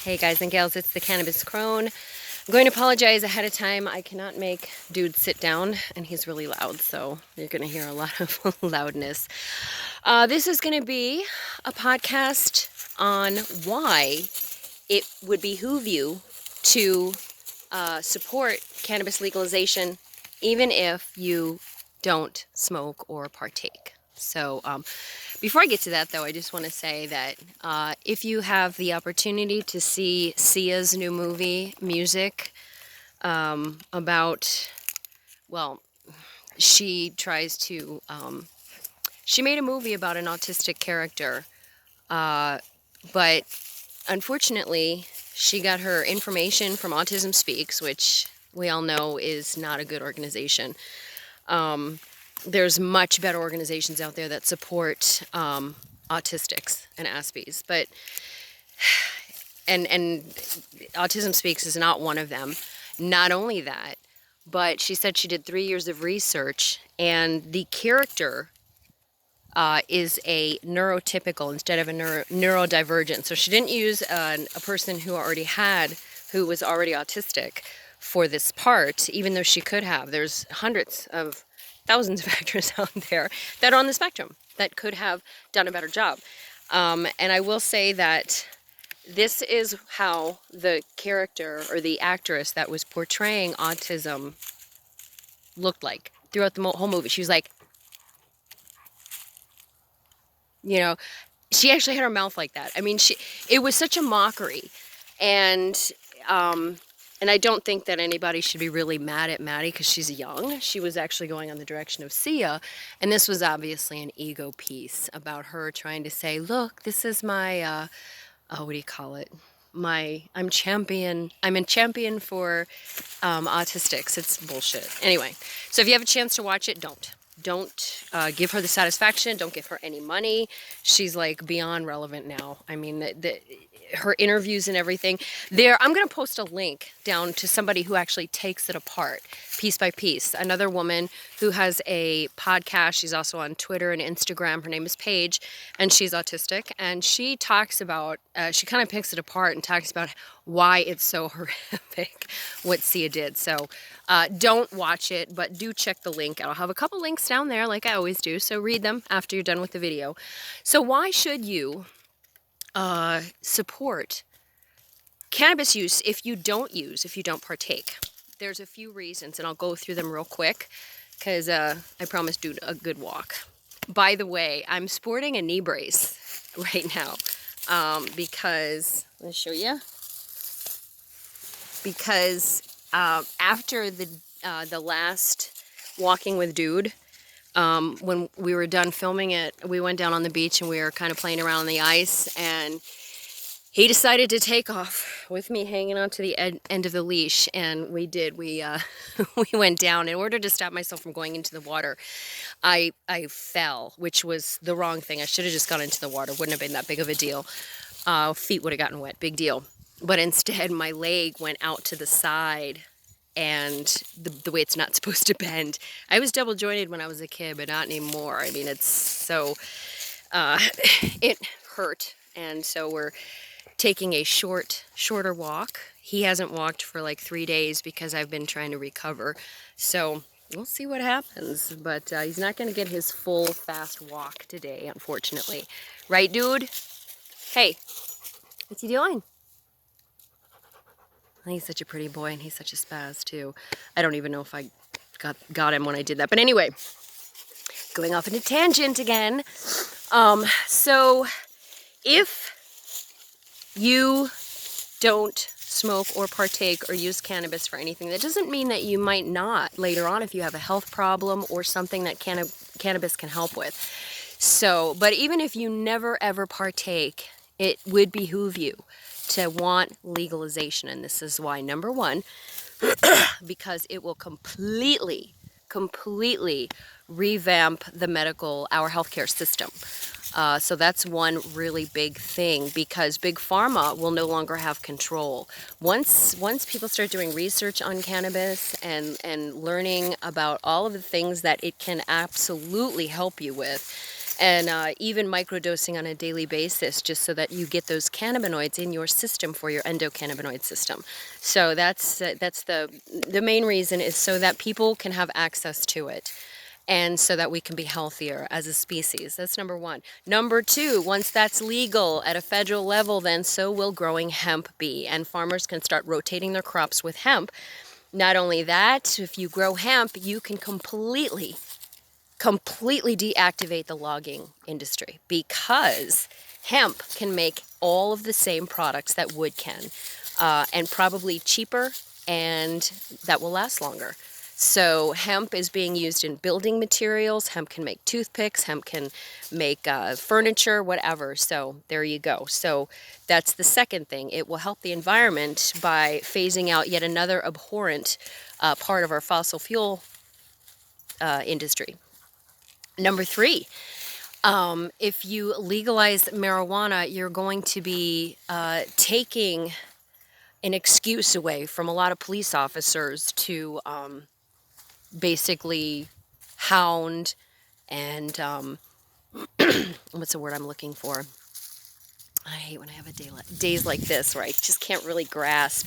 Hey guys and gals, it's the Cannabis Crone. I'm going to apologize ahead of time. I cannot make dude sit down, and he's really loud, so you're going to hear a lot of loudness. This is going to be a podcast on why it would behoove you to support cannabis legalization, even if you don't smoke or partake. So before I get to that, though, I just want to say that if you have the opportunity to see Sia's new movie, Music, about, well, she tries to, she made a movie about an autistic character, but unfortunately, she got her information from Autism Speaks, which we all know is not a good organization. There's much better organizations out there that support autistics and Aspies, but and Autism Speaks is not one of them. Not only that, but she said she did 3 years of research, and the character is a neurotypical instead of a neurodivergent. So she didn't use a person who was already autistic for this part, even though she could have. There's thousands of actors out there that are on the spectrum that could have done a better job. And I will say that this is how the character or the actress that was portraying autism looked like throughout the whole movie. She was like, she actually had her mouth like that. I mean, it was such a mockery. And I don't think that anybody should be really mad at Maddie because she's young. She was actually going on the direction of Sia. And this was obviously an ego piece about her trying to say, look, this is my, what do you call it? I'm a champion for autistics. It's bullshit. Anyway, so if you have a chance to watch it, don't give her the satisfaction. Don't give her any money. She's like beyond relevant now. I mean, her interviews and everything. I'm going to post a link down to somebody who actually takes it apart piece by piece. Another woman who has a podcast. She's also on Twitter and Instagram. Her name is Paige, and she's autistic. And she talks about, she kind of picks it apart and talks about why it's so horrific what Sia did. So don't watch it, but do check the link. I'll have a couple links down there like I always do. So read them after you're done with the video. So why should you support cannabis use if you don't partake? There's a few reasons, and I'll go through them real quick because I promised dude a good walk. By the way, I'm sporting a knee brace right now because, let me show you, because after the last Walking with Dude, when we were done filming it, we went down on the beach and we were kind of playing around on the ice, and he decided to take off with me hanging onto the end of the leash, and we did. We went down. In order to stop myself from going into the water, I fell, which was the wrong thing. I should have just gone into the water. Wouldn't have been that big of a deal. Feet would have gotten wet. Big deal. But instead, my leg went out to the side, and the way it's not supposed to bend. I was double jointed when I was a kid, but not anymore. I mean, it's so, it hurt. And so we're taking a shorter walk. He hasn't walked for like 3 days because I've been trying to recover. So we'll see what happens. But he's not going to get his full fast walk today, unfortunately. Right, dude? Hey, what's he doing? He's such a pretty boy, and he's such a spaz, too. I don't even know if I got him when I did that. But anyway, going off in a tangent again. So if you don't smoke or partake or use cannabis for anything, that doesn't mean that you might not later on if you have a health problem or something that cannabis can help with. So, but even if you never ever partake, it would behoove you to want legalization. And this is why, number one, because it will completely revamp our healthcare system. So that's one really big thing, because Big Pharma will no longer have control. Once people start doing research on cannabis and learning about all of the things that it can absolutely help you with, and even microdosing on a daily basis, just so that you get those cannabinoids in your system for your endocannabinoid system. So that's the main reason, is so that people can have access to it, and so that we can be healthier as a species. That's number one. Number two, once that's legal at a federal level, then so will growing hemp be, and farmers can start rotating their crops with hemp. Not only that, if you grow hemp, you can completely deactivate the logging industry, because hemp can make all of the same products that wood can, and probably cheaper, and that will last longer. So hemp is being used in building materials. Hemp can make toothpicks. Hemp can make furniture, whatever. So there you go. So that's the second thing. It will help the environment by phasing out yet another abhorrent part of our fossil fuel industry. Number three, if you legalize marijuana, you're going to be taking an excuse away from a lot of police officers to basically hound and what's the word I'm looking for? I hate when I have days like this where I just can't really grasp.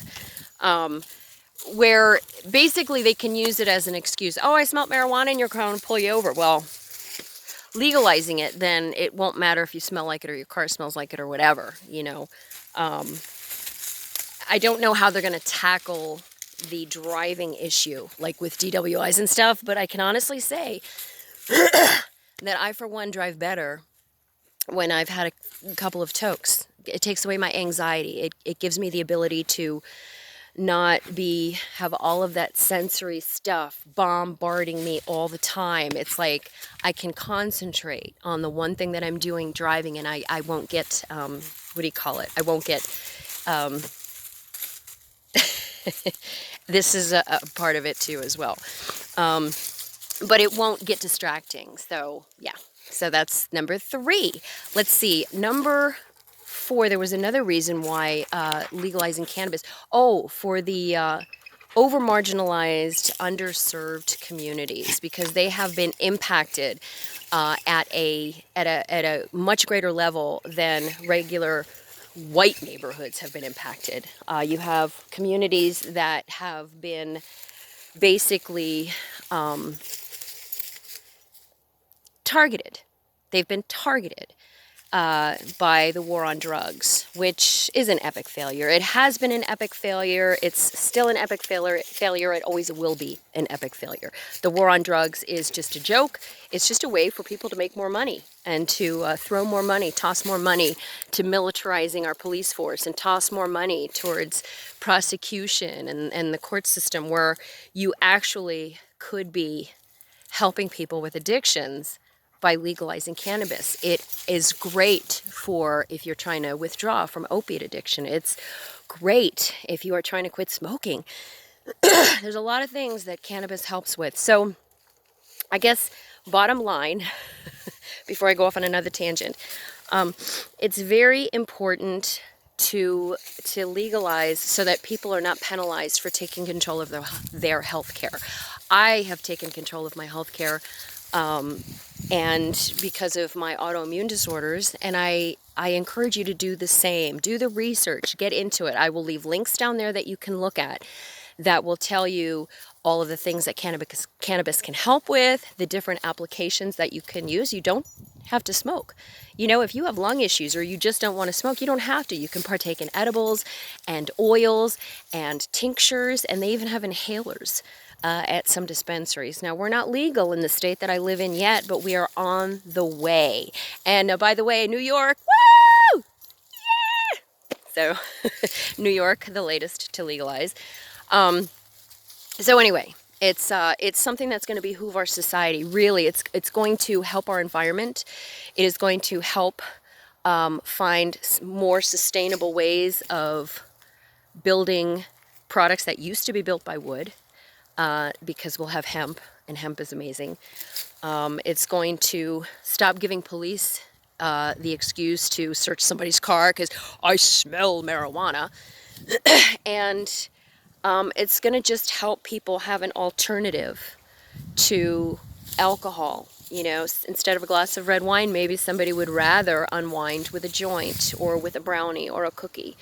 Where basically they can use it as an excuse. Oh, I smelled marijuana in your car and pull you over. Well, legalizing it, then it won't matter if you smell like it or your car smells like it or whatever, you know. I don't know how they're going to tackle the driving issue, like with DWIs and stuff, but I can honestly say that I, for one, drive better when I've had a couple of tokes. It takes away my anxiety. It gives me the ability to not have all of that sensory stuff bombarding me all the time. It's like I can concentrate on the one thing that I'm doing, driving, and I won't get, what do you call it? I won't get, this is a part of it too as well. But it won't get distracting. So yeah, so that's number three. Let's see, number four, there was another reason why legalizing cannabis. Oh, for the over-marginalized, underserved communities, because they have been impacted at a much greater level than regular white neighborhoods have been impacted. You have communities that have been basically targeted. They've been targeted by the war on drugs, which is an epic failure. It has been an epic failure. It's still an epic failure. It always will be an epic failure. The war on drugs is just a joke. It's just a way for people to make more money and to throw more money, toss more money to militarizing our police force, and toss more money towards prosecution and the court system, where you actually could be helping people with addictions by legalizing cannabis. It is great for if you're trying to withdraw from opiate addiction. It's great if you are trying to quit smoking. There's a lot of things that cannabis helps with. So I guess bottom line, before I go off on another tangent, it's very important to legalize so that people are not penalized for taking control of their health care. I have taken control of my health care and because of my autoimmune disorders, and I encourage you to do the same. Do the research, get into it. I will leave links down there that you can look at that will tell you all of the things that cannabis can help with, the different applications that you can use. You don't have to smoke. You know, if you have lung issues or you just don't want to smoke, you don't have to. You can partake in edibles and oils and tinctures, and they even have inhalers at some dispensaries. Now, we're not legal in the state that I live in yet, but we are on the way. And by the way, New York, woo! Yeah! So, New York, the latest to legalize. So anyway, it's something that's going to behoove our society. Really, it's going to help our environment. It is going to help find more sustainable ways of building products that used to be built by wood, because we'll have hemp, and hemp is amazing. It's going to stop giving police the excuse to search somebody's car because I smell marijuana, and it's going to just help people have an alternative to alcohol You know, instead of a glass of red wine, maybe somebody would rather unwind with a joint or with a brownie or a cookie.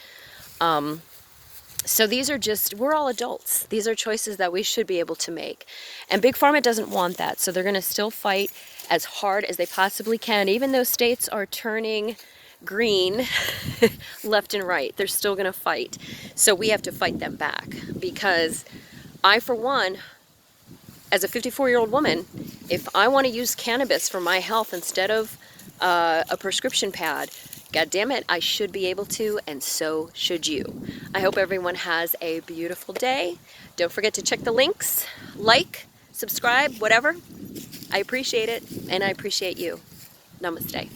So these are just, we're all adults. These are choices that we should be able to make. And Big Pharma doesn't want that. So they're going to still fight as hard as they possibly can. Even though states are turning green left and right, they're still going to fight. So we have to fight them back, because I, for one, as a 54-year-old woman, if I want to use cannabis for my health instead of a prescription pad, God damn it, I should be able to, and so should you. I hope everyone has a beautiful day. Don't forget to check the links, like, subscribe, whatever. I appreciate it, and I appreciate you. Namaste.